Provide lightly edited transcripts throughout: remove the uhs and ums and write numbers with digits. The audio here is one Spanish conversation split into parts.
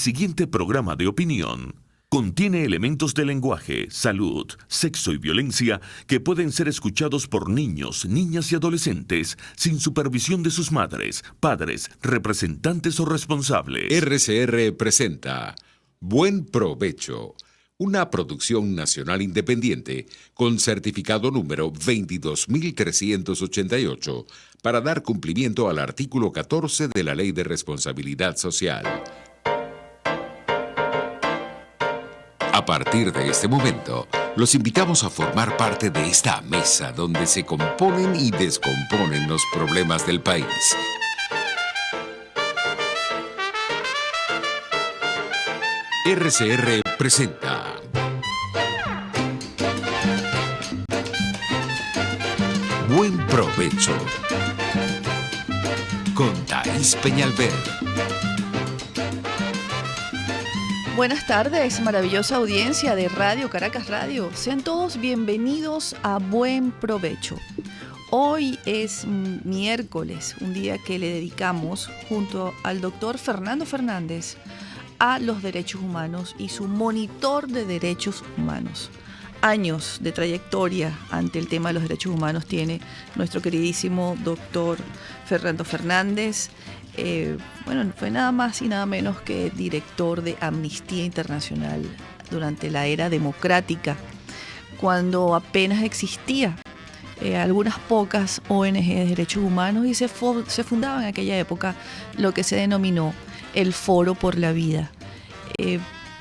siguiente programa de opinión contiene elementos de lenguaje, salud, sexo y violencia que pueden ser escuchados por niños, niñas y adolescentes sin supervisión de sus madres, padres, representantes o responsables. RCR presenta Buen Provecho, una producción nacional independiente con certificado número 22388 para dar cumplimiento al artículo 14 de la Ley de Responsabilidad Social. A partir de este momento, los invitamos a formar parte de esta mesa donde se componen y descomponen los problemas del país. RCR presenta Buen Provecho con Thais Peñalver. Buenas tardes, maravillosa audiencia de Radio Caracas Radio. Sean todos bienvenidos a Buen Provecho. Hoy es miércoles, un día que le dedicamos junto al doctor Fernando Fernández a los derechos humanos y su monitor de derechos humanos. Años de trayectoria ante el tema de los derechos humanos tiene nuestro queridísimo doctor Fernando Fernández. Fue nada más y nada menos que director de Amnistía Internacional durante la era democrática, cuando apenas existía algunas pocas ONG de derechos humanos y se fundaba en aquella época lo que se denominó el Foro por la Vida.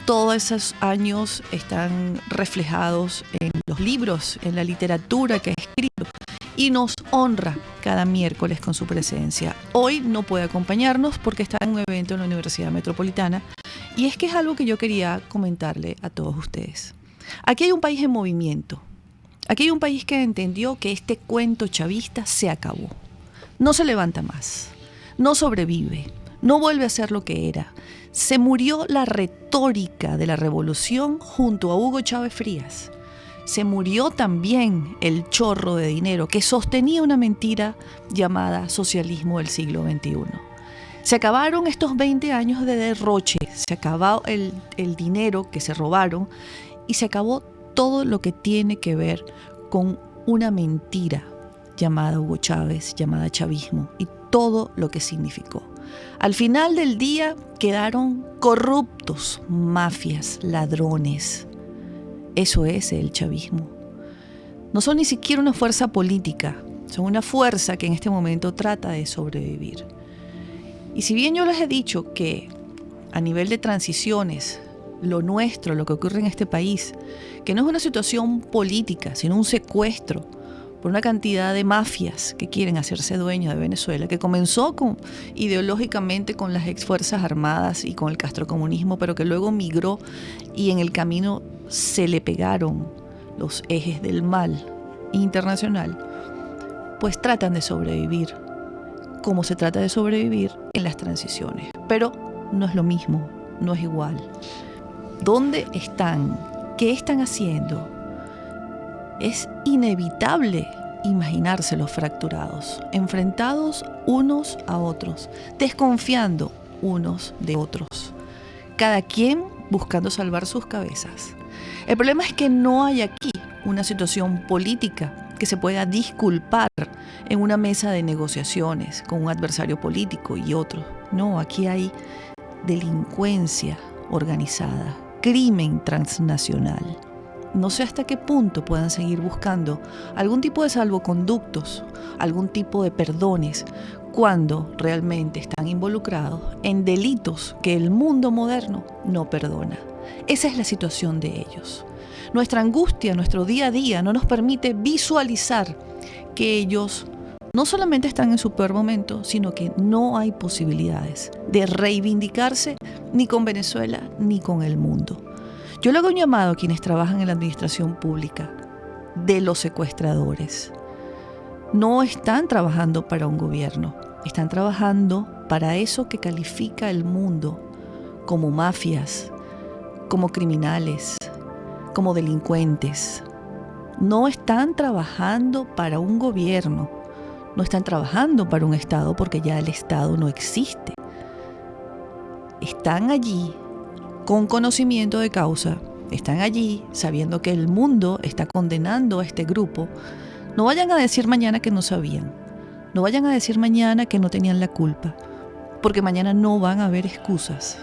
Todos esos años están reflejados en los libros, en la literatura que ha escrito, y nos honra cada miércoles con su presencia. Hoy no puede acompañarnos porque está en un evento en la Universidad Metropolitana, y es que es algo que yo quería comentarle a todos ustedes. Aquí hay un país en movimiento. Aquí hay un país que entendió que este cuento chavista se acabó. No se levanta más, no sobrevive, no vuelve a ser lo que era. Se murió la retórica de la revolución junto a Hugo Chávez Frías. Se murió también el chorro de dinero que sostenía una mentira llamada socialismo del siglo XXI. Se acabaron estos 20 años de derroche, se acabó el dinero que se robaron y se acabó todo lo que tiene que ver con una mentira llamada Hugo Chávez, llamada chavismo, y todo lo que significó. Al final del día quedaron corruptos, mafias, ladrones. Eso es el chavismo. No son ni siquiera una fuerza política, son una fuerza que en este momento trata de sobrevivir. Y si bien yo les he dicho que a nivel de transiciones, lo nuestro, lo que ocurre en este país, que no es una situación política, sino un secuestro por una cantidad de mafias que quieren hacerse dueños de Venezuela, que comenzó ideológicamente con las exfuerzas armadas y con el castrocomunismo, pero que luego migró y en el camino se le pegaron los ejes del mal internacional, pues tratan de sobrevivir como se trata de sobrevivir en las transiciones. Pero no es lo mismo, no es igual. ¿Dónde están? ¿Qué están haciendo? Es inevitable imaginárselos fracturados, enfrentados unos a otros, desconfiando unos de otros, cada quien buscando salvar sus cabezas. El problema es que no hay aquí una situación política que se pueda disculpar en una mesa de negociaciones con un adversario político y otro. No, aquí hay delincuencia organizada, crimen transnacional. No sé hasta qué punto puedan seguir buscando algún tipo de salvoconductos, algún tipo de perdones, cuando realmente están involucrados en delitos que el mundo moderno no perdona. Esa es la situación de ellos. Nuestra angustia, nuestro día a día no nos permite visualizar que ellos no solamente están en su peor momento, sino que no hay posibilidades de reivindicarse ni con Venezuela ni con el mundo. Yo le hago un llamado a quienes trabajan en la administración pública de los secuestradores. No están trabajando para un gobierno, están trabajando para eso que califica el mundo como mafias, como criminales, como delincuentes. No están trabajando para un gobierno, no están trabajando para un Estado porque ya el Estado no existe. Están allí con conocimiento de causa, están allí sabiendo que el mundo está condenando a este grupo, no vayan a decir mañana que no sabían, no vayan a decir mañana que no tenían la culpa, porque mañana no van a haber excusas.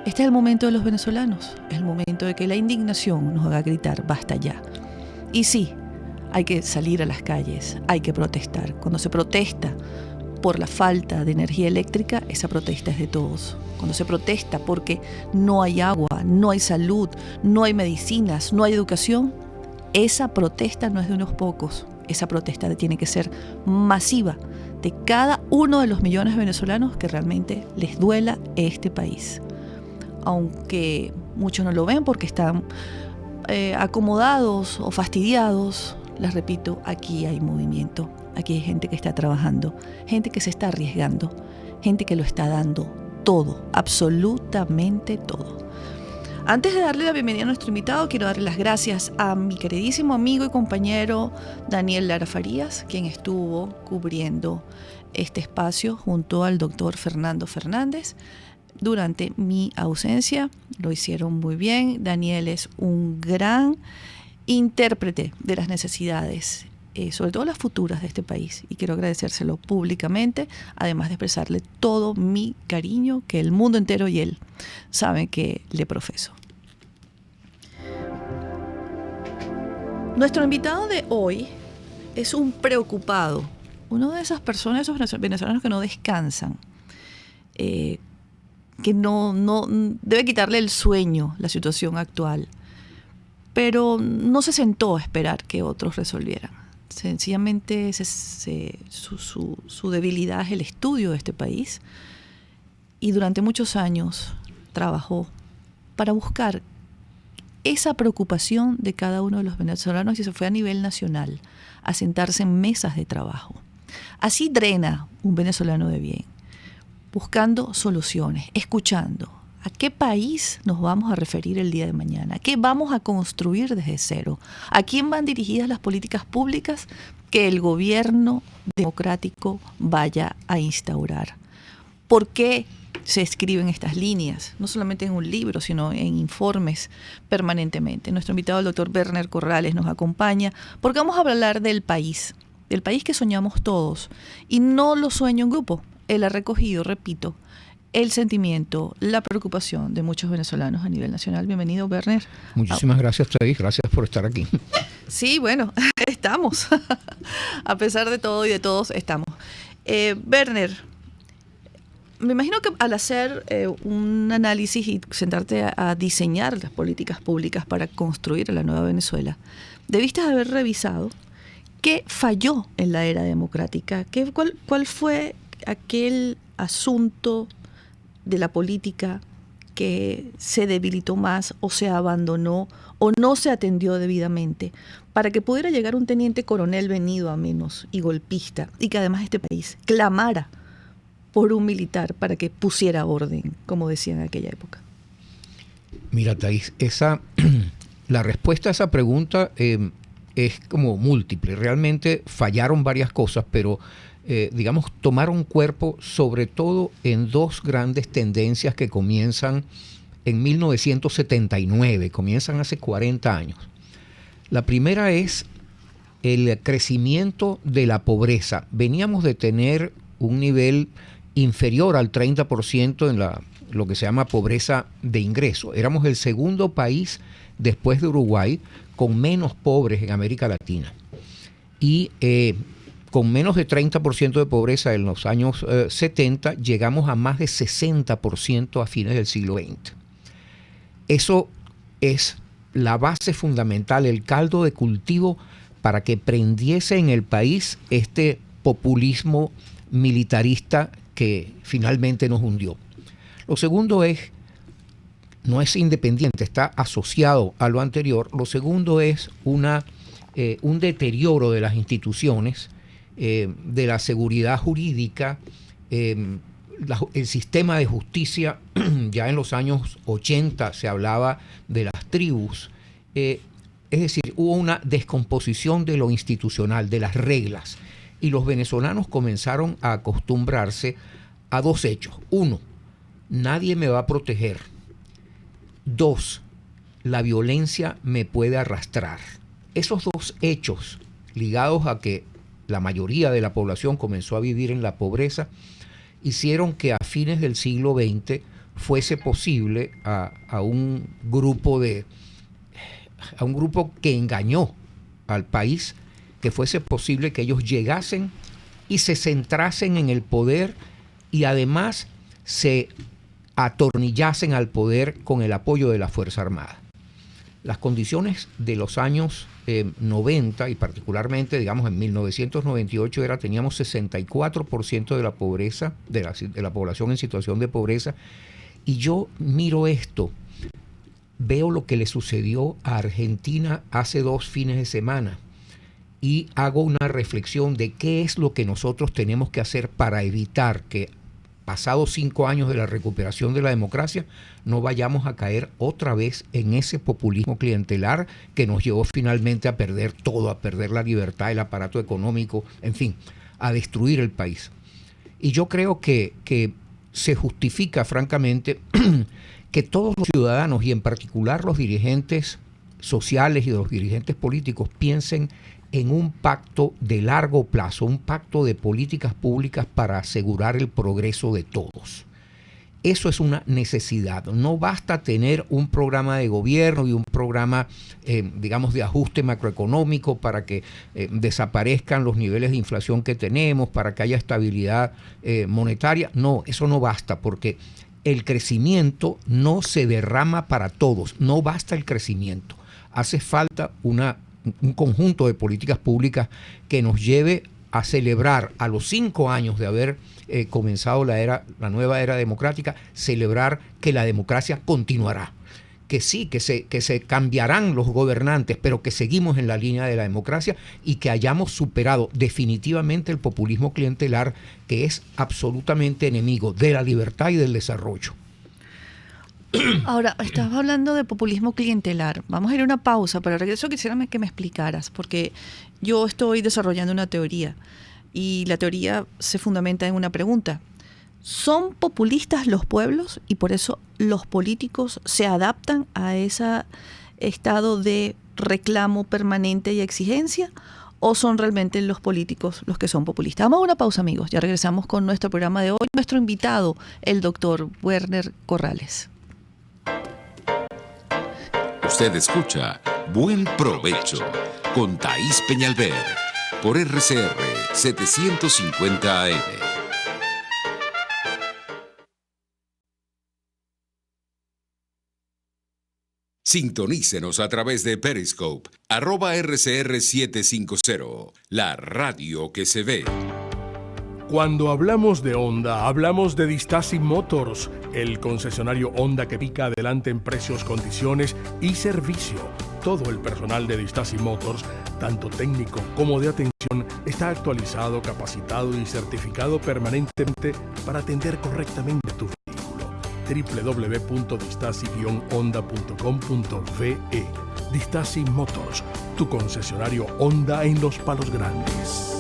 Este es el momento de los venezolanos, es el momento de que la indignación nos haga gritar basta ya. Y sí, hay que salir a las calles, hay que protestar. Cuando se protesta por la falta de energía eléctrica, esa protesta es de todos. Cuando se protesta porque no hay agua, no hay salud, no hay medicinas, no hay educación, esa protesta no es de unos pocos. Esa protesta tiene que ser masiva de cada uno de los millones de venezolanos que realmente les duela este país. Aunque muchos no lo ven porque están acomodados o fastidiados, les repito, aquí hay movimiento, aquí hay gente que está trabajando, gente que se está arriesgando, gente que lo está dando todo, absolutamente todo. Antes de darle la bienvenida a nuestro invitado, quiero darle las gracias a mi queridísimo amigo y compañero Daniel Lara Farías, quien estuvo cubriendo este espacio junto al doctor Fernando Fernández durante mi ausencia. Lo hicieron muy bien. Daniel es un gran intérprete de las necesidades, sobre todo las futuras de este país, y quiero agradecérselo públicamente, además de expresarle todo mi cariño que el mundo entero y él saben que le profeso. Nuestro invitado de hoy es un preocupado, una de esas personas, esos venezolanos que no descansan, que no debe quitarle el sueño la situación actual, pero no se sentó a esperar que otros resolvieran. Sencillamente su debilidad es el estudio de este país, y durante muchos años trabajó para buscar esa preocupación de cada uno de los venezolanos, y se fue a nivel nacional a sentarse en mesas de trabajo. Así drena un venezolano de bien, buscando soluciones, escuchando a qué país nos vamos a referir el día de mañana, qué vamos a construir desde cero, a quién van dirigidas las políticas públicas que el gobierno democrático vaya a instaurar. ¿Por qué se escriben estas líneas? No solamente en un libro, sino en informes permanentemente. Nuestro invitado, el doctor Werner Corrales, nos acompaña porque vamos a hablar del país que soñamos todos. Y no lo sueña un grupo. Él ha recogido, repito, el sentimiento, la preocupación de muchos venezolanos a nivel nacional. Bienvenido, Werner. Muchísimas gracias, Thais. Gracias por estar aquí. Sí, bueno, estamos. A pesar de todo y de todos, estamos. Werner, me imagino que al hacer un análisis y sentarte a diseñar las políticas públicas para construir la nueva Venezuela, debiste haber revisado qué falló en la era democrática, cuál fue aquel asunto de la política que se debilitó más o se abandonó o no se atendió debidamente para que pudiera llegar un teniente coronel venido a menos y golpista, y que además este país clamara por un militar para que pusiera orden, como decían en aquella época. Mira, Thais, la respuesta a esa pregunta es como múltiple. Realmente fallaron varias cosas, pero digamos, tomaron cuerpo sobre todo en dos grandes tendencias que comienzan en 1979, comienzan hace 40 años. La primera es el crecimiento de la pobreza. Veníamos de tener un nivel inferior al 30% en lo que se llama pobreza de ingreso. Éramos el segundo país después de Uruguay con menos pobres en América Latina. Y con menos de 30% de pobreza en los años 70, llegamos a más de 60% a fines del siglo XX. Eso es la base fundamental, el caldo de cultivo para que prendiese en el país este populismo militarista que finalmente nos hundió. Lo segundo no es independiente, está asociado a lo anterior. Lo segundo es un deterioro de las instituciones, de la seguridad jurídica, el sistema de justicia. Ya en los años 80 se hablaba de las tribus, es decir, hubo una descomposición de lo institucional, de las reglas, y los venezolanos comenzaron a acostumbrarse a dos hechos. Uno, nadie me va a proteger. 2, la violencia me puede arrastrar. Esos dos hechos ligados a que la mayoría de la población comenzó a vivir en la pobreza hicieron que a fines del siglo XX fuese posible a un grupo que engañó al país, que fuese posible que ellos llegasen y se centrasen en el poder y además se atornillasen al poder con el apoyo de la Fuerza Armada. Las condiciones de los años 90 y particularmente, digamos, en 1998 teníamos 64% de la pobreza, de la población en situación de pobreza, y yo miro esto, veo lo que le sucedió a Argentina hace 2 fines de semana y hago una reflexión de qué es lo que nosotros tenemos que hacer para evitar que, pasados 5 años de la recuperación de la democracia, no vayamos a caer otra vez en ese populismo clientelar que nos llevó finalmente a perder todo, a perder la libertad, el aparato económico, en fin, a destruir el país. Y yo creo que se justifica, francamente, que todos los ciudadanos, y en particular los dirigentes sociales y los dirigentes políticos, piensen en un pacto de largo plazo, un pacto de políticas públicas para asegurar el progreso de todos. Eso es una necesidad. No basta tener un programa de gobierno y un programa, digamos, de ajuste macroeconómico para que desaparezcan los niveles de inflación que tenemos, para que haya estabilidad monetaria. No, eso no basta, porque el crecimiento no se derrama para todos. No basta el crecimiento. Hace falta un conjunto de políticas públicas que nos lleve a celebrar, a los 5 años de haber comenzado la nueva era democrática, celebrar que la democracia continuará, que sí, que se cambiarán los gobernantes, pero que seguimos en la línea de la democracia y que hayamos superado definitivamente el populismo clientelar, que es absolutamente enemigo de la libertad y del desarrollo. Ahora, estabas hablando de populismo clientelar. Vamos a ir a una pausa, pero regreso quisiera que me explicaras, porque yo estoy desarrollando una teoría y la teoría se fundamenta en una pregunta. ¿Son populistas los pueblos y por eso los políticos se adaptan a ese estado de reclamo permanente y exigencia? ¿O son realmente los políticos los que son populistas? Vamos a una pausa, amigos. Ya regresamos con nuestro programa de hoy. Nuestro invitado, el doctor Werner Corrales. Usted escucha Buen Provecho con Thaís Peñalver por RCR 750 AM. Sintonícenos a través de Periscope, @RCR750, la radio que se ve. Cuando hablamos de Honda, hablamos de Distasi Motors, el concesionario Honda que pica adelante en precios, condiciones y servicio. Todo el personal de Distasi Motors, tanto técnico como de atención, está actualizado, capacitado y certificado permanentemente para atender correctamente tu vehículo. www.distasi-honda.com.ve. Distasi Motors, tu concesionario Honda en Los Palos Grandes.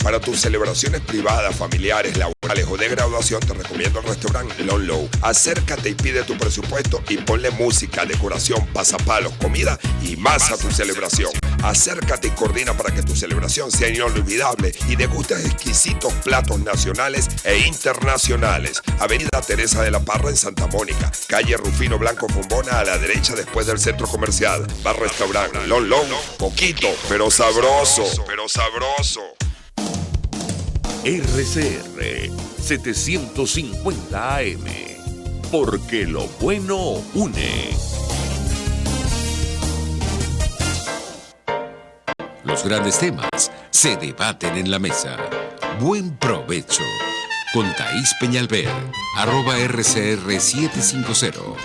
Para tus celebraciones privadas, familiares, laborales o de graduación, te recomiendo el restaurante Lon Low. Acércate y pide tu presupuesto y ponle música, decoración, pasapalos, comida y más a tu celebración. Acércate y coordina para que tu celebración sea inolvidable y degustes exquisitos platos nacionales e internacionales. Avenida Teresa de la Parra en Santa Mónica, calle Rufino Blanco Fombona a la derecha después del centro comercial. Bar restaurante Lon Low, poquito, pero sabroso. RCR 750 AM, porque lo bueno une. Los grandes temas se debaten en la mesa. Buen provecho con Thaís Peñalver, @RCR750.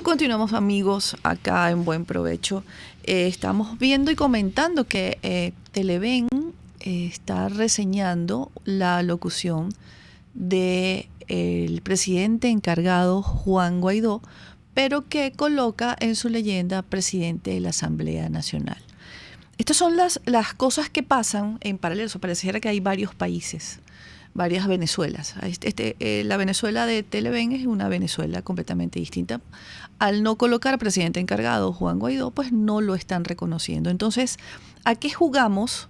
Continuamos, amigos, acá en Buen Provecho. Estamos viendo y comentando que Televen está reseñando la locución del presidente encargado Juan Guaidó, pero que coloca en su leyenda presidente de la Asamblea Nacional. Estas son las cosas que pasan en paralelo. Pareciera que hay varios países varias Venezuelas. La Venezuela de Televen es una Venezuela completamente distinta. Al no colocar presidente encargado Juan Guaidó, pues no lo están reconociendo. Entonces, ¿a qué jugamos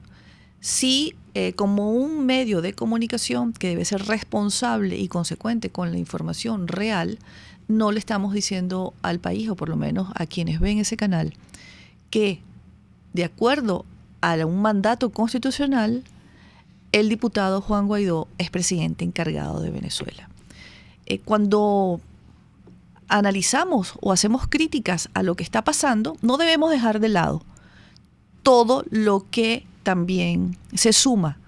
si como un medio de comunicación que debe ser responsable y consecuente con la información real, no le estamos diciendo al país, o por lo menos a quienes ven ese canal, que de acuerdo a un mandato constitucional, el diputado Juan Guaidó es presidente encargado de Venezuela? Cuando analizamos o hacemos críticas a lo que está pasando, no debemos dejar de lado todo lo que también se suma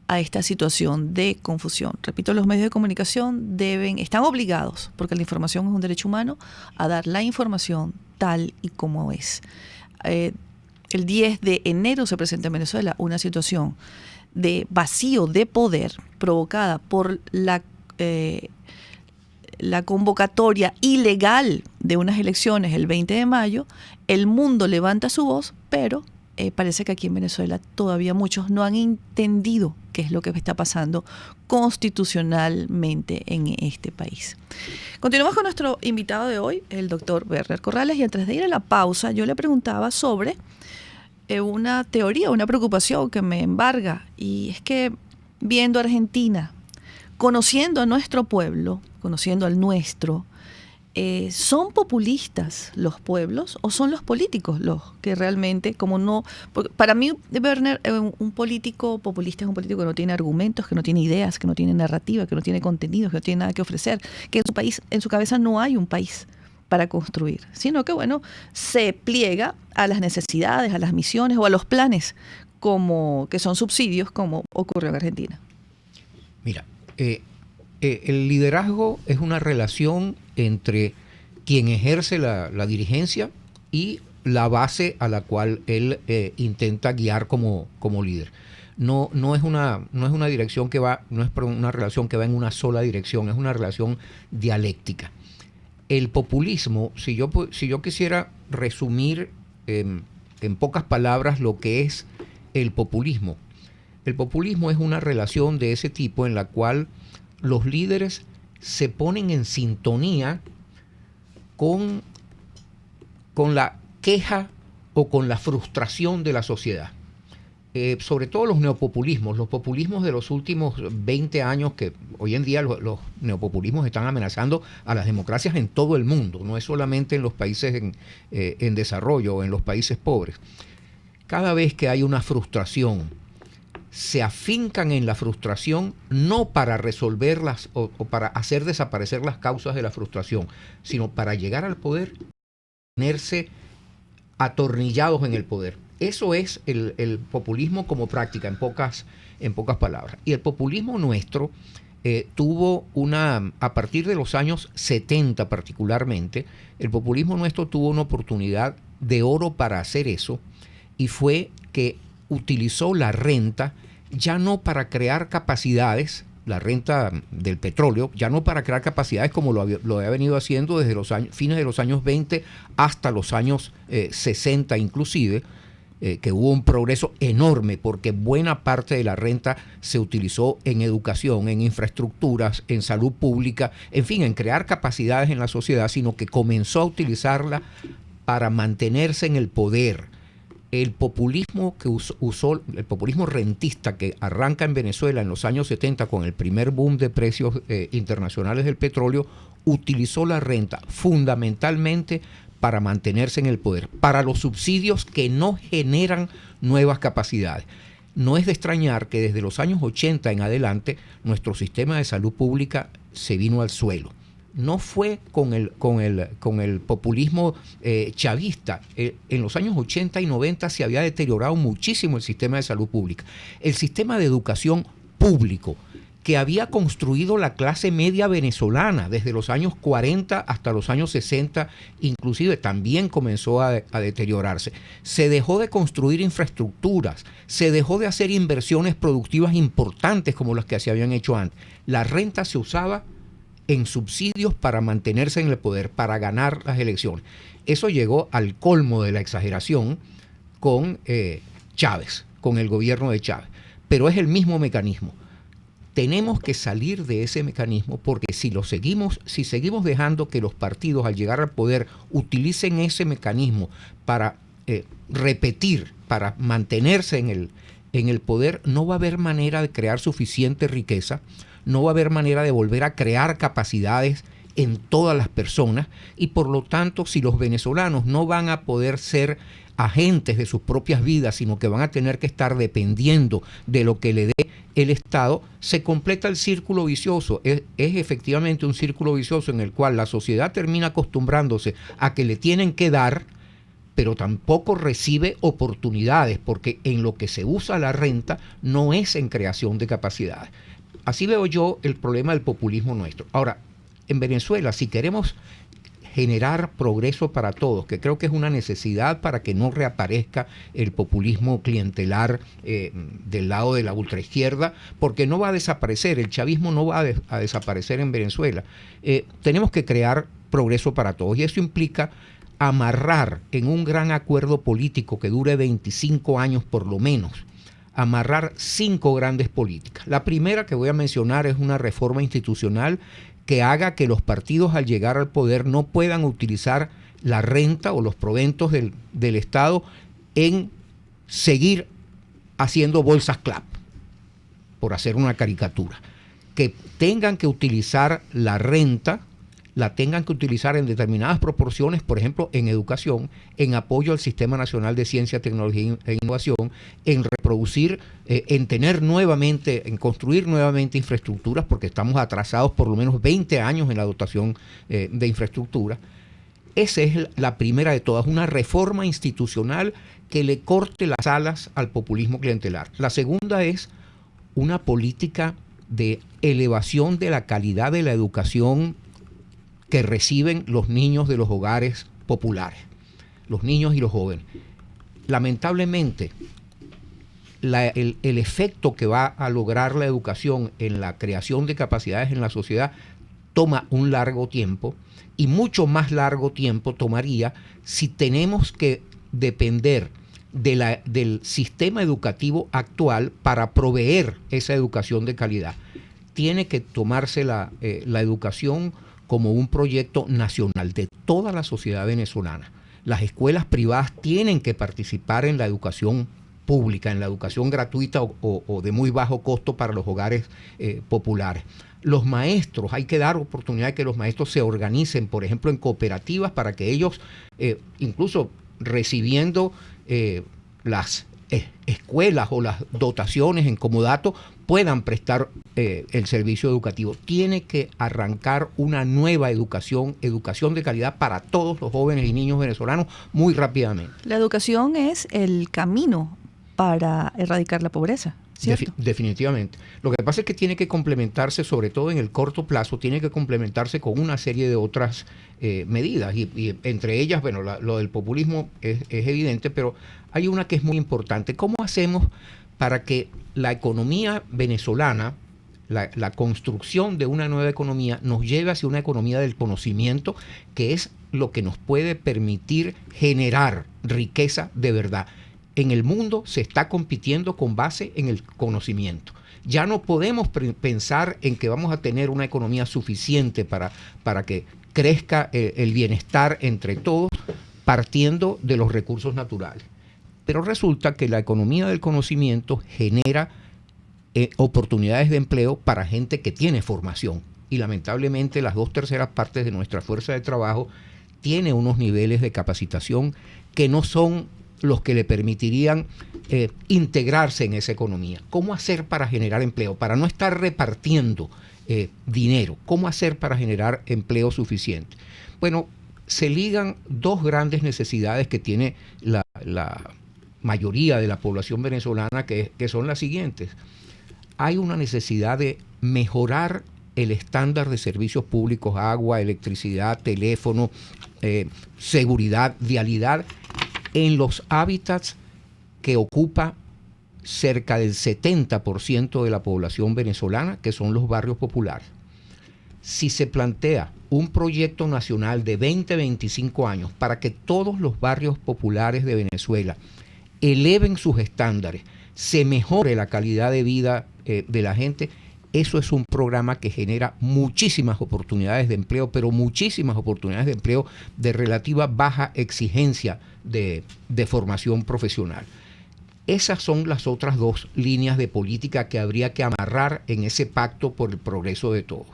a esta situación de confusión. Repito, los medios de comunicación están obligados, porque la información es un derecho humano, a dar la información tal y como es. El 10 de enero se presenta en Venezuela una situación de vacío de poder provocada por la convocatoria ilegal de unas elecciones el 20 de mayo. El mundo levanta su voz, pero parece que aquí en Venezuela todavía muchos no han entendido qué es lo que está pasando constitucionalmente en este país. Continuamos con nuestro invitado de hoy, el doctor Werner Corrales, y antes de ir a la pausa, yo le preguntaba sobre una teoría, una preocupación que me embarga, y es que viendo Argentina, conociendo a nuestro pueblo, conociendo al nuestro, ¿son populistas los pueblos o son los políticos los que realmente, como no? Para mí, Werner, un político populista es un político que no tiene argumentos, que no tiene ideas, que no tiene narrativa, que no tiene contenidos, que no tiene nada que ofrecer, que en su país, en su cabeza no hay un país para construir, sino que, bueno, se pliega a las necesidades, a las misiones o a los planes como que son subsidios, como ocurrió en Argentina. Mira, el liderazgo es una relación entre quien ejerce la dirigencia y la base a la cual él intenta guiar como líder. No es una dirección que va, no es una relación que va en una sola dirección, es una relación dialéctica. El populismo, si yo quisiera resumir en pocas palabras lo que es el populismo es una relación de ese tipo en la cual los líderes se ponen en sintonía con la queja o con la frustración de la sociedad. Sobre todo los populismos de los últimos 20 años, que hoy en día los neopopulismos están amenazando a las democracias en todo el mundo, no es solamente en los países en desarrollo o en los países pobres. Cada vez que hay una frustración, se afincan en la frustración no para resolverlas o para hacer desaparecer las causas de la frustración, sino para llegar al poder, tenerse atornillados en el poder. Eso es el populismo como práctica, en pocas palabras. Y el populismo nuestro tuvo a partir de los años 70 particularmente, el populismo nuestro tuvo una oportunidad de oro para hacer eso, y fue que utilizó la renta ya no para crear capacidades, la renta del petróleo, ya no para crear capacidades como lo había venido haciendo desde los fines de los años 20 hasta los años 60 inclusive, que hubo un progreso enorme porque buena parte de la renta se utilizó en educación, en infraestructuras, en salud pública, en fin, en crear capacidades en la sociedad, sino que comenzó a utilizarla para mantenerse en el poder. El populismo que usó, el populismo rentista que arranca en Venezuela en los años 70 con el primer boom de precios internacionales del petróleo, utilizó la renta fundamentalmente para mantenerse en el poder, para los subsidios que no generan nuevas capacidades. No es de extrañar que desde los años 80 en adelante nuestro sistema de salud pública se vino al suelo. No fue con el populismo chavista. En los años 80 y 90 se había deteriorado muchísimo el sistema de salud pública. El sistema de educación público que había construido la clase media venezolana desde los años 40 hasta los años 60, inclusive también comenzó a deteriorarse. Se dejó de construir infraestructuras, se dejó de hacer inversiones productivas importantes como las que se habían hecho antes. La renta se usaba en subsidios para mantenerse en el poder, para ganar las elecciones. Eso llegó al colmo de la exageración con Chávez, con el gobierno de Chávez. Pero es el mismo mecanismo. Tenemos que salir de ese mecanismo porque si seguimos dejando que los partidos al llegar al poder utilicen ese mecanismo para repetir, para mantenerse en el poder, no va a haber manera de crear suficiente riqueza, no va a haber manera de volver a crear capacidades en todas las personas y por lo tanto si los venezolanos no van a poder ser agentes de sus propias vidas, sino que van a tener que estar dependiendo de lo que le dé el Estado, se completa el círculo vicioso. Es efectivamente un círculo vicioso en el cual la sociedad termina acostumbrándose a que le tienen que dar, pero tampoco recibe oportunidades, porque en lo que se usa la renta no es en creación de capacidades. Así veo yo el problema del populismo nuestro. Ahora, en Venezuela, si queremos generar progreso para todos, que creo que es una necesidad para que no reaparezca el populismo clientelar del lado de la ultraizquierda, porque no va a desaparecer, el chavismo no va a desaparecer en Venezuela. Tenemos que crear progreso para todos y eso implica amarrar en un gran acuerdo político que dure 25 años por lo menos, amarrar 5 grandes políticas. La primera que voy a mencionar es una reforma institucional que haga que los partidos al llegar al poder no puedan utilizar la renta o los proventos del Estado en seguir haciendo bolsas clap, por hacer una caricatura. Que tengan que utilizar la renta, la tengan que utilizar en determinadas proporciones, por ejemplo, en educación, en apoyo al Sistema Nacional de Ciencia, Tecnología e Innovación, en reproducir, en construir nuevamente infraestructuras, porque estamos atrasados por lo menos 20 años en la dotación de infraestructura. Esa es la primera de todas, una reforma institucional que le corte las alas al populismo clientelar. La segunda es una política de elevación de la calidad de la educación que reciben los niños de los hogares populares, los niños y los jóvenes. Lamentablemente, el efecto que va a lograr la educación en la creación de capacidades en la sociedad toma un largo tiempo y mucho más largo tiempo tomaría si tenemos que depender del sistema educativo actual para proveer esa educación de calidad. Tiene que tomarse la educación como un proyecto nacional de toda la sociedad venezolana. Las escuelas privadas tienen que participar en la educación pública, en la educación gratuita o de muy bajo costo para los hogares populares. Los maestros, hay que dar oportunidad de que los maestros se organicen, por ejemplo, en cooperativas para que ellos, incluso recibiendo las escuelas o las dotaciones en comodato, puedan prestar el servicio educativo. Tiene que arrancar una nueva educación de calidad para todos los jóvenes y niños venezolanos muy rápidamente. La educación es el camino para erradicar la pobreza, ¿cierto? Definitivamente. Lo que pasa es que tiene que complementarse, sobre todo en el corto plazo, tiene que complementarse con una serie de otras medidas y entre ellas, bueno, lo del populismo es evidente, pero hay una que es muy importante. ¿Cómo hacemos para que la economía venezolana, la construcción de una nueva economía, nos lleve hacia una economía del conocimiento, que es lo que nos puede permitir generar riqueza de verdad? En el mundo se está compitiendo con base en el conocimiento. Ya no podemos pensar en que vamos a tener una economía suficiente para que crezca el bienestar entre todos, partiendo de los recursos naturales. Pero resulta que la economía del conocimiento genera oportunidades de empleo para gente que tiene formación. Y lamentablemente las 2/3 partes de nuestra fuerza de trabajo tiene unos niveles de capacitación que no son los que le permitirían integrarse en esa economía. ¿Cómo hacer para generar empleo? Para no estar repartiendo dinero. ¿Cómo hacer para generar empleo suficiente? Bueno, se ligan 2 grandes necesidades que tiene la mayoría de la población venezolana, que son las siguientes. Hay una necesidad de mejorar el estándar de servicios públicos, agua, electricidad, teléfono, seguridad, vialidad, en los hábitats que ocupa cerca del 70% de la población venezolana, que son los barrios populares. Si se plantea un proyecto nacional de 20-25 años para que todos los barrios populares de Venezuela eleven sus estándares, se mejore la calidad de vida de la gente, Eso es un programa que genera muchísimas oportunidades de empleo, pero muchísimas oportunidades de empleo de relativa baja exigencia de formación profesional. Esas son las otras dos líneas de política que habría que amarrar en ese pacto por el progreso de todos.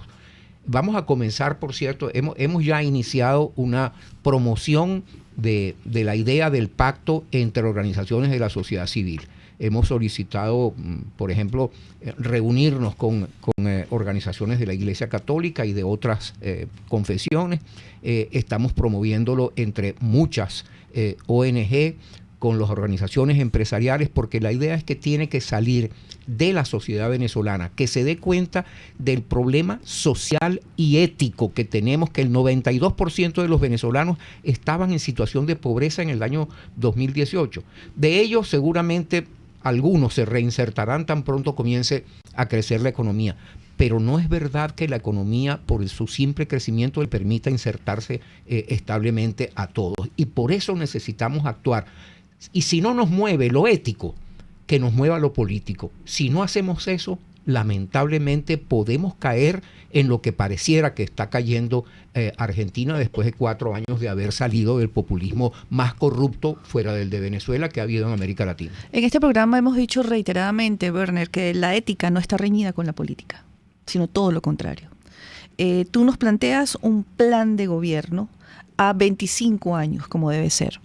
Vamos a comenzar, por cierto, hemos ya iniciado una promoción de la idea del pacto entre organizaciones de la sociedad civil. Hemos solicitado, por ejemplo, reunirnos con organizaciones de la Iglesia Católica y de otras confesiones. Estamos promoviéndolo entre muchas ONG, con las organizaciones empresariales, porque la idea es que tiene que salir de la sociedad venezolana, que se dé cuenta del problema social y ético que tenemos, que el 92% de los venezolanos estaban en situación de pobreza en el año 2018. De ellos seguramente algunos se reinsertarán tan pronto comience a crecer la economía, pero no es verdad que la economía, por su simple crecimiento, le permita insertarse establemente a todos. Y por eso necesitamos actuar. Y si no nos mueve lo ético, que nos mueva lo político. Si no hacemos eso, lamentablemente podemos caer en lo que pareciera que está cayendo Argentina después de 4 años de haber salido del populismo más corrupto fuera del de Venezuela que ha habido en América Latina. En este programa hemos dicho reiteradamente, Werner, que la ética no está reñida con la política, sino todo lo contrario. Tú nos planteas un plan de gobierno a 25 años, como debe ser.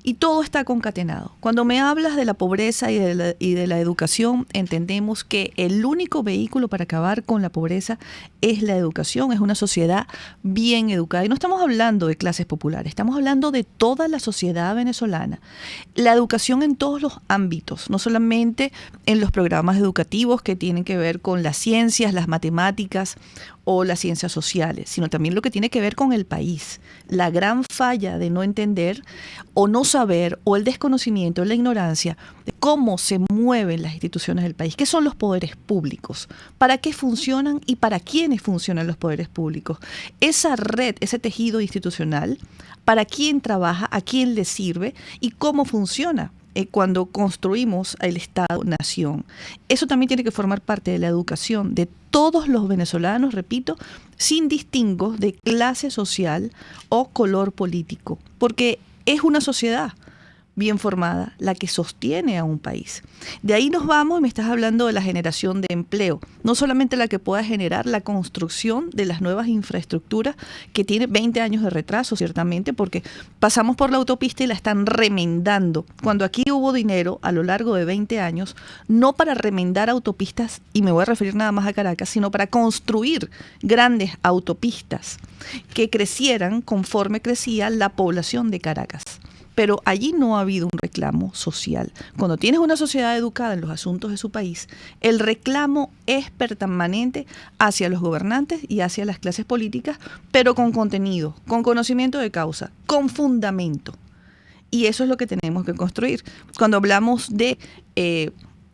Y todo está concatenado. Cuando me hablas de la pobreza y de la educación, entendemos que el único vehículo para acabar con la pobreza es la educación, es una sociedad bien educada. Y no estamos hablando de clases populares, estamos hablando de toda la sociedad venezolana. La educación en todos los ámbitos, no solamente en los programas educativos que tienen que ver con las ciencias, las matemáticas o las ciencias sociales, sino también lo que tiene que ver con el país. La gran falla de no entender o no saber o el desconocimiento, la ignorancia de cómo se mueven las instituciones del país, qué son los poderes públicos, para qué funcionan y para quiénes funcionan los poderes públicos. Esa red, ese tejido institucional, para quién trabaja, a quién le sirve y cómo funciona cuando construimos el Estado-Nación. Eso también tiene que formar parte de la educación de todos los venezolanos, repito, sin distingos de clase social o color político, porque es una sociedad bien formada la que sostiene a un país. De ahí nos vamos y me estás hablando de la generación de empleo, no solamente la que pueda generar la construcción de las nuevas infraestructuras, que tiene 20 años de retraso ciertamente, porque pasamos por la autopista y la están remendando, cuando aquí hubo dinero a lo largo de 20 años, no para remendar autopistas, y me voy a referir nada más a Caracas, sino para construir grandes autopistas que crecieran conforme crecía la población de Caracas. Pero allí no ha habido un reclamo social. Cuando tienes una sociedad educada en los asuntos de su país, el reclamo es permanente hacia los gobernantes y hacia las clases políticas, pero con contenido, con conocimiento de causa, con fundamento. Y eso es lo que tenemos que construir. Cuando hablamos de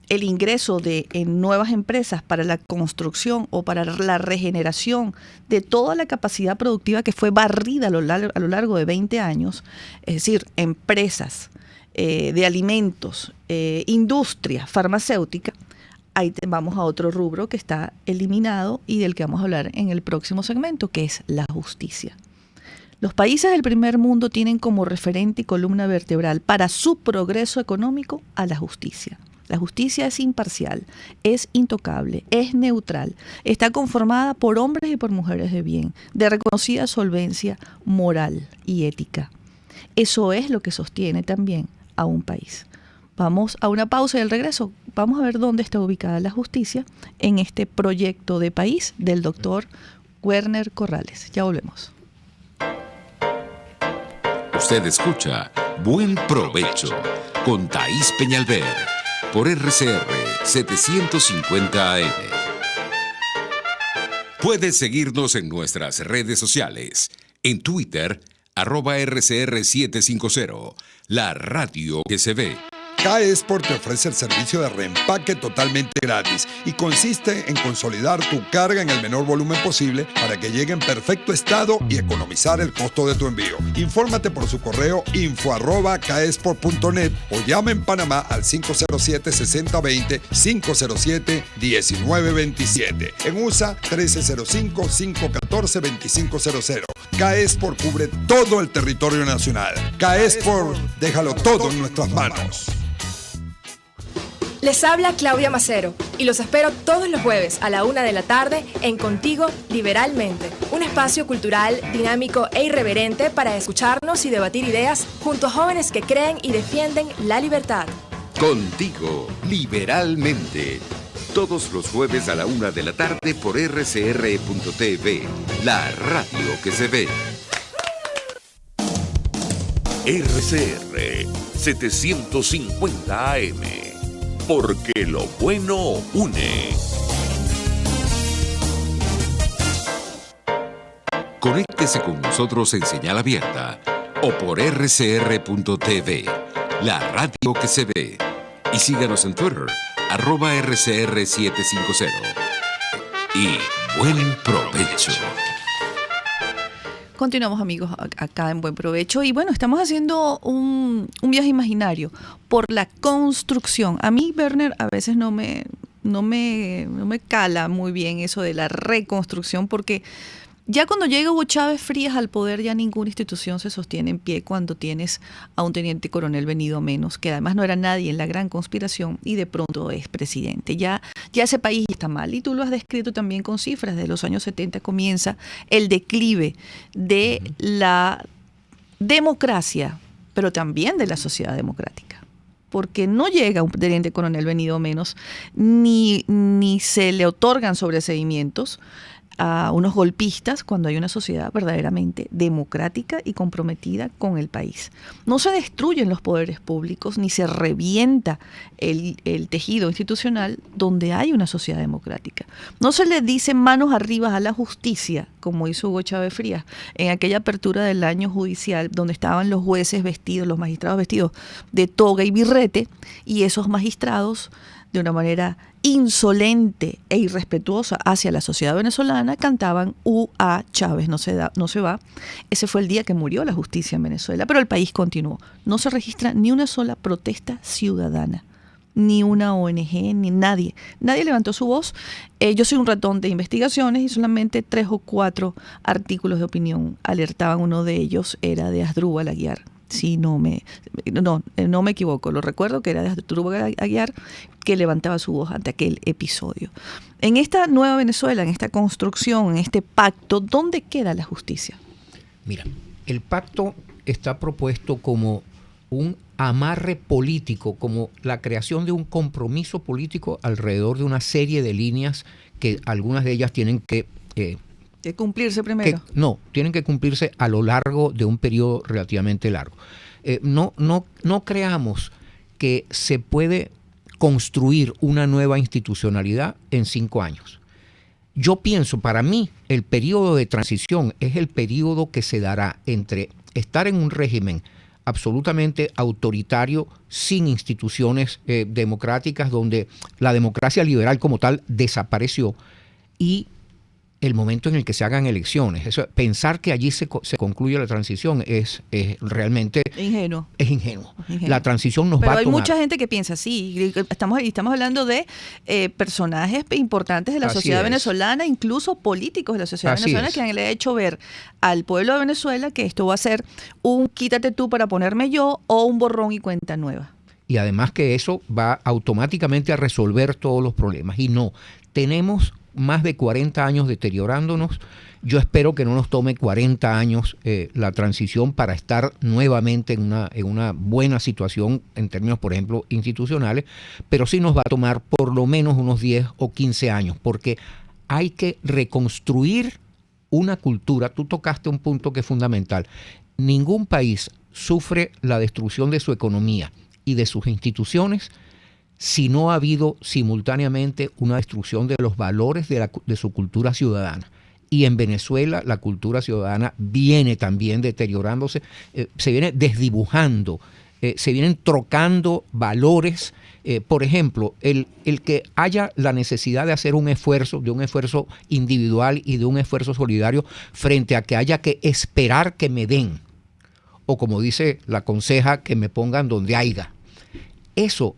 el ingreso de nuevas empresas para la construcción o para la regeneración de toda la capacidad productiva que fue barrida a lo largo de 20 años, es decir, empresas de alimentos, industria farmacéutica, ahí vamos a otro rubro que está eliminado y del que vamos a hablar en el próximo segmento, que es la justicia. Los países del primer mundo tienen como referente y columna vertebral para su progreso económico a la justicia. La justicia es imparcial, es intocable, es neutral, está conformada por hombres y por mujeres de bien, de reconocida solvencia moral y ética. Eso es lo que sostiene también a un país. Vamos a una pausa y al regreso vamos a ver dónde está ubicada la justicia en este proyecto de país del doctor Werner Corrales. Ya volvemos. Usted escucha Buen Provecho con Thaís Peñalver por RCR 750 AM. Puedes seguirnos en nuestras redes sociales. En Twitter, @RCR750, la radio que se ve. K-Export te ofrece el servicio de reempaque totalmente gratis y consiste en consolidar tu carga en el menor volumen posible para que llegue en perfecto estado y economizar el costo de tu envío. Infórmate por su correo info@kexport.net o llama en Panamá al 507-6020, 507-1927. En USA 1305-514-2500. K-Export cubre todo el territorio nacional. K-Export, déjalo todo en nuestras manos. Les habla Claudia Macero y los espero todos los jueves a la 1 de la tarde en Contigo Liberalmente, un espacio cultural, dinámico e irreverente para escucharnos y debatir ideas junto a jóvenes que creen y defienden la libertad. Contigo Liberalmente. Todos los jueves a la 1 de la tarde por rcr.tv, la radio que se ve. RCR 750 AM. Porque lo bueno une. Conéctese con nosotros en señal abierta o por rcr.tv, la radio que se ve. Y síganos en Twitter, @rcr750. Y buen provecho. Continuamos, amigos, acá en Buen Provecho. Y bueno, estamos haciendo un viaje imaginario por la construcción. A mí, Werner, a veces no me cala muy bien eso de la reconstrucción, porque ya cuando llega Hugo Chávez Frías al poder, ya ninguna institución se sostiene en pie cuando tienes a un teniente coronel venido a menos, que además no era nadie en la gran conspiración y de pronto es presidente. Ya ese país está mal, y tú lo has descrito también con cifras. De los años 70 comienza el declive de la democracia, pero también de la sociedad democrática, porque no llega un teniente coronel venido a menos, ni se le otorgan sobreseimientos a unos golpistas cuando hay una sociedad verdaderamente democrática y comprometida con el país. No se destruyen los poderes públicos ni se revienta el tejido institucional donde hay una sociedad democrática. No se le dice manos arriba a la justicia, como hizo Hugo Chávez Frías en aquella apertura del año judicial, donde estaban los jueces vestidos, los magistrados vestidos de toga y birrete, y esos magistrados, de una manera insolente e irrespetuosa hacia la sociedad venezolana, cantaban "U.A. Chávez no se va". Ese fue el día que murió la justicia en Venezuela, pero el país continuó. No se registra ni una sola protesta ciudadana, ni una ONG, ni nadie. Nadie levantó su voz. Yo soy un ratón de investigaciones y solamente 3 o 4 artículos de opinión alertaban. Uno de ellos era de Asdrúbal Aguiar. Sí, no me equivoco, lo recuerdo, que era de Asdrúbal Aguiar, que levantaba su voz ante aquel episodio. En esta nueva Venezuela, en esta construcción, en este pacto, ¿dónde queda la justicia? Mira, el pacto está propuesto como un amarre político, como la creación de un compromiso político alrededor de una serie de líneas que algunas de ellas tienen que cumplirse primero. Tienen que cumplirse a lo largo de un periodo relativamente largo. No creamos que se puede construir una nueva institucionalidad en 5 años. Yo pienso, para mí, el periodo de transición es el periodo que se dará entre estar en un régimen absolutamente autoritario, sin instituciones democráticas, donde la democracia liberal como tal desapareció, y el momento en el que se hagan elecciones. Pensar que allí se concluye la transición es realmente ingenuo. Es ingenuo. La transición nos va a tomar. Pero hay mucha gente que piensa así. Estamos hablando de personajes importantes de la sociedad venezolana, incluso políticos de la sociedad venezolana, que han hecho ver al pueblo de Venezuela que esto va a ser un quítate tú para ponerme yo, o un borrón y cuenta nueva. Y además que eso va automáticamente a resolver todos los problemas. Y no, tenemos más de 40 años deteriorándonos. Yo espero que no nos tome 40 años la transición para estar nuevamente en una buena situación en términos, por ejemplo, institucionales, pero sí nos va a tomar por lo menos unos 10 o 15 años, porque hay que reconstruir una cultura. Tú tocaste un punto que es fundamental. Ningún país sufre la destrucción de su economía y de sus instituciones si no ha habido simultáneamente una destrucción de los valores de su cultura ciudadana. Y en Venezuela la cultura ciudadana viene también deteriorándose, se viene desdibujando se vienen trocando valores. Por ejemplo, el que haya la necesidad de hacer un esfuerzo individual y de un esfuerzo solidario frente a que haya que esperar que me den, o como dice la conseja, que me pongan donde haya. Eso,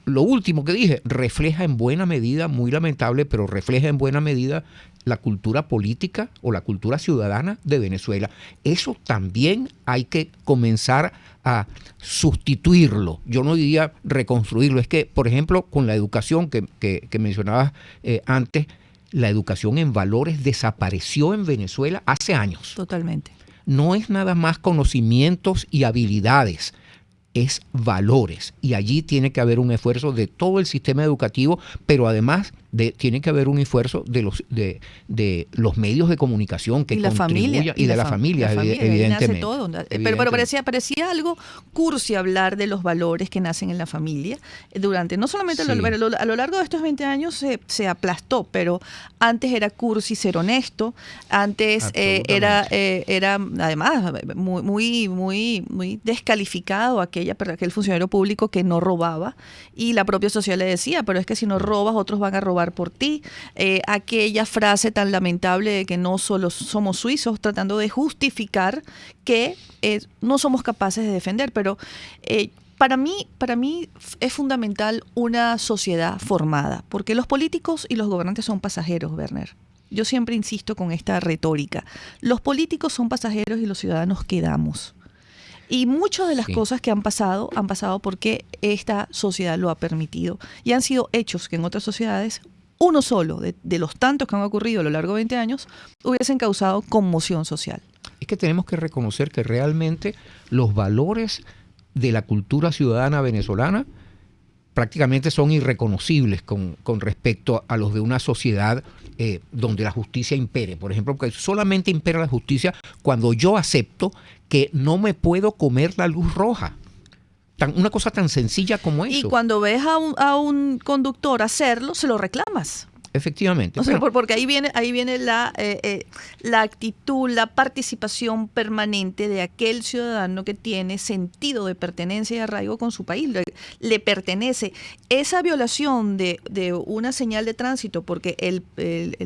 lo último que dije, refleja en buena medida, muy lamentable, pero refleja en buena medida la cultura política o la cultura ciudadana de Venezuela. Eso también hay que comenzar a sustituirlo. Yo no diría reconstruirlo. Es que, por ejemplo, con la educación que mencionabas antes, la educación en valores desapareció en Venezuela hace años. Totalmente. No es nada más conocimientos y habilidades, es valores. Y allí tiene que haber un esfuerzo de todo el sistema educativo, pero además tiene que haber un esfuerzo de los medios de comunicación que contribuyan, y de la familia, evidentemente. Todo. Pero parecía algo cursi hablar de los valores que nacen en la familia. No solamente sí. A lo largo de estos 20 años se aplastó, pero antes era cursi ser honesto, antes era además muy descalificado aquel funcionario público que no robaba, y la propia sociedad le decía, pero es que si no robas, otros van a robar por ti. Aquella frase tan lamentable de que no solo somos suizos, tratando de justificar que no somos capaces de defender, pero para mí es fundamental una sociedad formada, porque los políticos y los gobernantes son pasajeros, Werner. Yo siempre insisto con esta retórica. Los políticos son pasajeros y los ciudadanos quedamos. Y muchas de las cosas que han pasado porque esta sociedad lo ha permitido. Y han sido hechos que en otras sociedades, uno solo de los tantos que han ocurrido a lo largo de 20 años, hubiesen causado conmoción social. Es que tenemos que reconocer que realmente los valores de la cultura ciudadana venezolana prácticamente son irreconocibles con respecto a los de una sociedad donde la justicia impere. Por ejemplo, porque solamente impera la justicia cuando yo acepto que no me puedo comer la luz roja. Una cosa tan sencilla como eso. Y cuando ves a un conductor hacerlo, se lo reclamas. Efectivamente. O sea, porque ahí viene la actitud, la participación permanente de aquel ciudadano que tiene sentido de pertenencia y arraigo con su país. Le pertenece. Esa violación de una señal de tránsito, porque en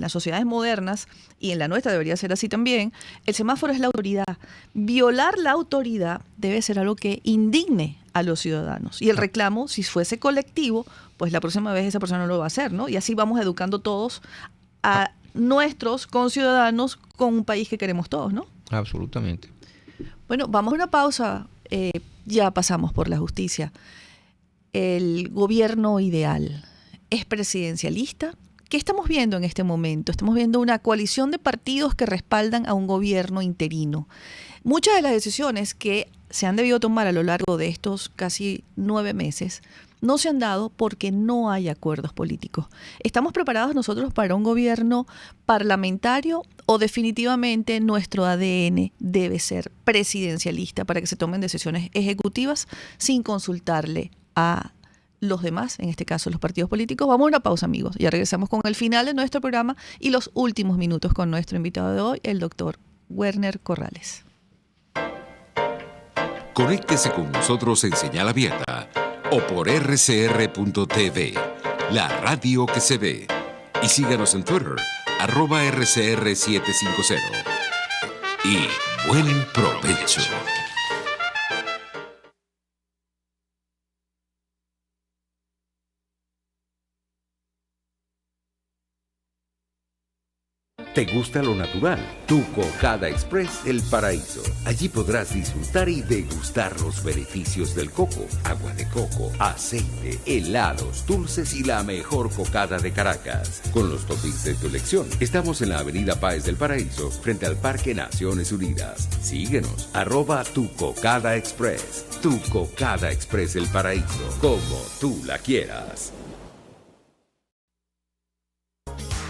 las sociedades modernas, y en la nuestra debería ser así también, el semáforo es la autoridad. Violar la autoridad debe ser algo que indigne a los ciudadanos. Y el reclamo, si fuese colectivo, pues la próxima vez esa persona no lo va a hacer, ¿no? Y así vamos educando todos a nuestros conciudadanos con un país que queremos todos, ¿no? Absolutamente. Bueno, vamos a una pausa. Ya pasamos por la justicia. El gobierno ideal es presidencialista. ¿Qué estamos viendo en este momento? Estamos viendo una coalición de partidos que respaldan a un gobierno interino. Muchas de las decisiones que se han debido tomar a lo largo de estos casi 9 meses no se han dado porque no hay acuerdos políticos. ¿Estamos preparados nosotros para un gobierno parlamentario o definitivamente nuestro ADN debe ser presidencialista para que se tomen decisiones ejecutivas sin consultarle a los demás, en este caso los partidos políticos? Vamos a una pausa, amigos. Ya regresamos con el final de nuestro programa y los últimos minutos con nuestro invitado de hoy, el doctor Werner Corrales. Conéctese con nosotros en señal abierta o por rcr.tv, la radio que se ve. Y síganos en Twitter, @rcr750. Y buen provecho. ¿Te gusta lo natural? Tu Cocada Express El Paraíso. Allí podrás disfrutar y degustar los beneficios del coco, agua de coco, aceite, helados, dulces y la mejor cocada de Caracas. Con los toppings de tu elección. Estamos en la avenida Páez del Paraíso, frente al Parque Naciones Unidas. Síguenos, @Tu Cocada Express. Tu Cocada Express El Paraíso. Como tú la quieras.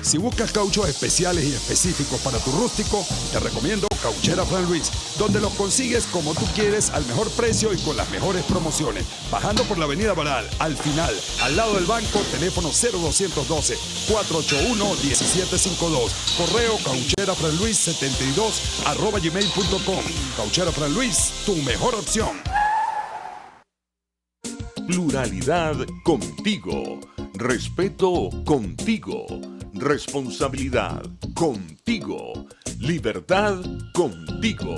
Si buscas cauchos especiales y específicos para tu rústico, te recomiendo Cauchera Fran Luis, donde los consigues como tú quieres, al mejor precio y con las mejores promociones. Bajando por la avenida Baral, al final, al lado del banco, teléfono 0212-481-1752. Correo caucherafranluis72 @gmail.com. Cauchera Fran Luis, tu mejor opción. Pluralidad contigo. Respeto contigo. Responsabilidad contigo. Libertad contigo.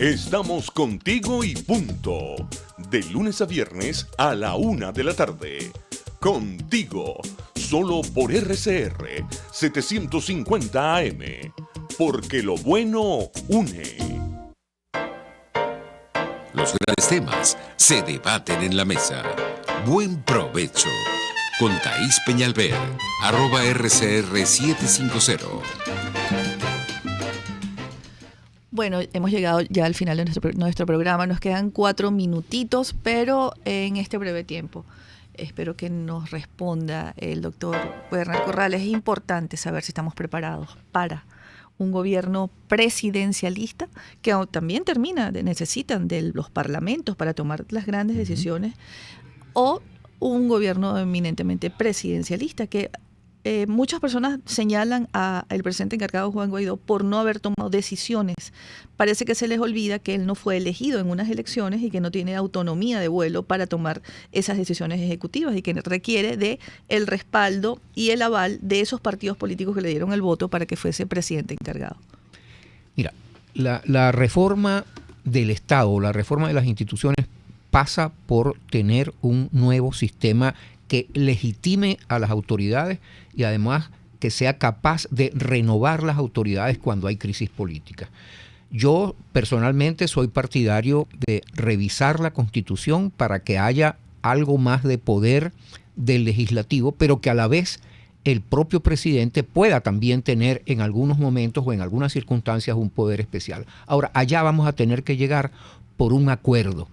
Estamos contigo y punto. De lunes a viernes a la 1 de la tarde. Contigo. Solo por RCR 750 AM. Porque lo bueno une. Los grandes temas se debaten en la mesa. Buen provecho. Con Thaís Peñalver, @RCR750. Bueno, hemos llegado ya al final de nuestro programa. Nos quedan 4 minutitos, pero en este breve tiempo espero que nos responda el doctor Werner Corrales. Es importante saber si estamos preparados para un gobierno presidencialista que también necesitan de los parlamentos para tomar las grandes decisiones, o un gobierno eminentemente presidencialista que muchas personas señalan al presidente encargado Juan Guaidó por no haber tomado decisiones. Parece que se les olvida que él no fue elegido en unas elecciones y que no tiene autonomía de vuelo para tomar esas decisiones ejecutivas y que requiere de el respaldo y el aval de esos partidos políticos que le dieron el voto para que fuese presidente encargado. Mira, la reforma del Estado, la reforma de las instituciones pasa por tener un nuevo sistema que legitime a las autoridades y además que sea capaz de renovar las autoridades cuando hay crisis política. Yo personalmente soy partidario de revisar la Constitución para que haya algo más de poder del legislativo, pero que a la vez el propio presidente pueda también tener en algunos momentos o en algunas circunstancias un poder especial. Ahora, allá vamos a tener que llegar por un acuerdo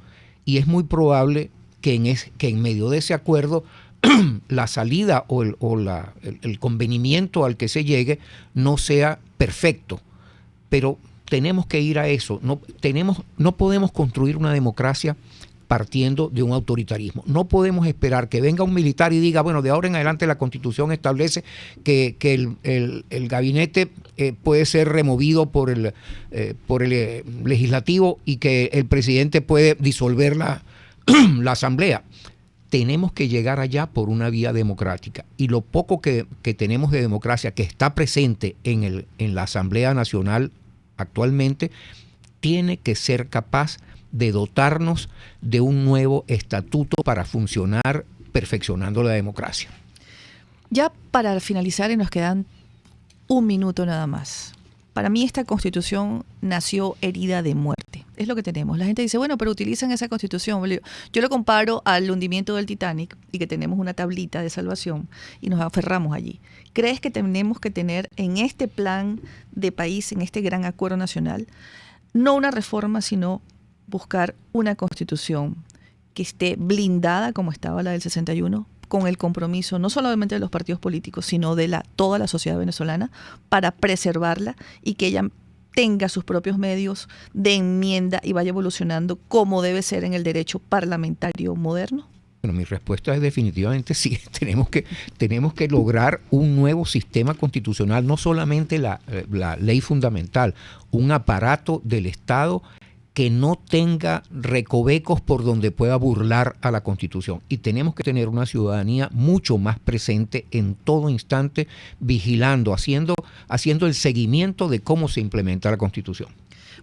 y es muy probable que en medio de ese acuerdo la salida o el convenimiento al que se llegue no sea perfecto, pero tenemos que ir a eso. No podemos construir una democracia partiendo de un autoritarismo. No podemos esperar que venga un militar y diga, bueno, de ahora en adelante la Constitución establece que el gabinete puede ser removido por el legislativo y que el presidente puede disolver la asamblea. Tenemos que llegar allá por una vía democrática. Y lo poco que tenemos de democracia que está presente en la Asamblea Nacional actualmente, tiene que ser capaz de dotarnos de un nuevo estatuto para funcionar perfeccionando la democracia. Ya para finalizar, y nos quedan 1 minuto nada más. Para mí esta Constitución nació herida de muerte. Es lo que tenemos. La gente dice, bueno, pero utilizan esa Constitución. Yo lo comparo al hundimiento del Titanic y que tenemos una tablita de salvación y nos aferramos allí. ¿Crees que tenemos que tener en este plan de país, en este gran acuerdo nacional, no una reforma, sino buscar una Constitución que esté blindada como estaba la del 61, con el compromiso no solamente de los partidos políticos, sino de toda la sociedad venezolana para preservarla y que ella tenga sus propios medios de enmienda y vaya evolucionando como debe ser en el derecho parlamentario moderno? Bueno, mi respuesta es definitivamente sí. Tenemos que lograr un nuevo sistema constitucional, no solamente la ley fundamental, un aparato del Estado que no tenga recovecos por donde pueda burlar a la Constitución. Y tenemos que tener una ciudadanía mucho más presente en todo instante, vigilando, haciendo el seguimiento de cómo se implementa la Constitución.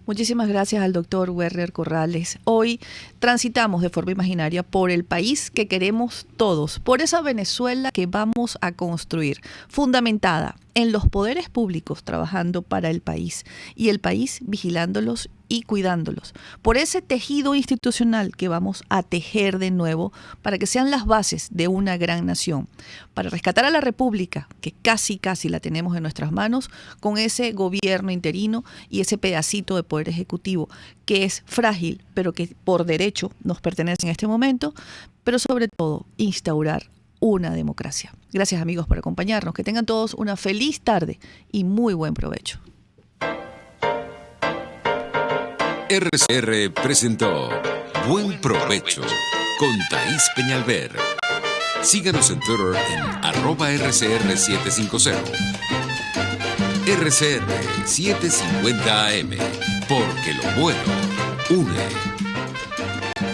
Muchísimas gracias al doctor Werner Corrales. Hoy transitamos de forma imaginaria por el país que queremos todos, por esa Venezuela que vamos a construir, fundamentada en los poderes públicos trabajando para el país y el país vigilándolos y cuidándolos, por ese tejido institucional que vamos a tejer de nuevo para que sean las bases de una gran nación, para rescatar a la República, que casi la tenemos en nuestras manos, con ese gobierno interino y ese pedacito de poder ejecutivo que es frágil, pero que por derecho nos pertenece en este momento, pero sobre todo instaurar una democracia. Gracias amigos por acompañarnos, que tengan todos una feliz tarde y muy buen provecho. RCR presentó Buen Provecho con Thaís Peñalver. Síganos en Twitter en @RCR750. RCR 750 AM, porque lo bueno une.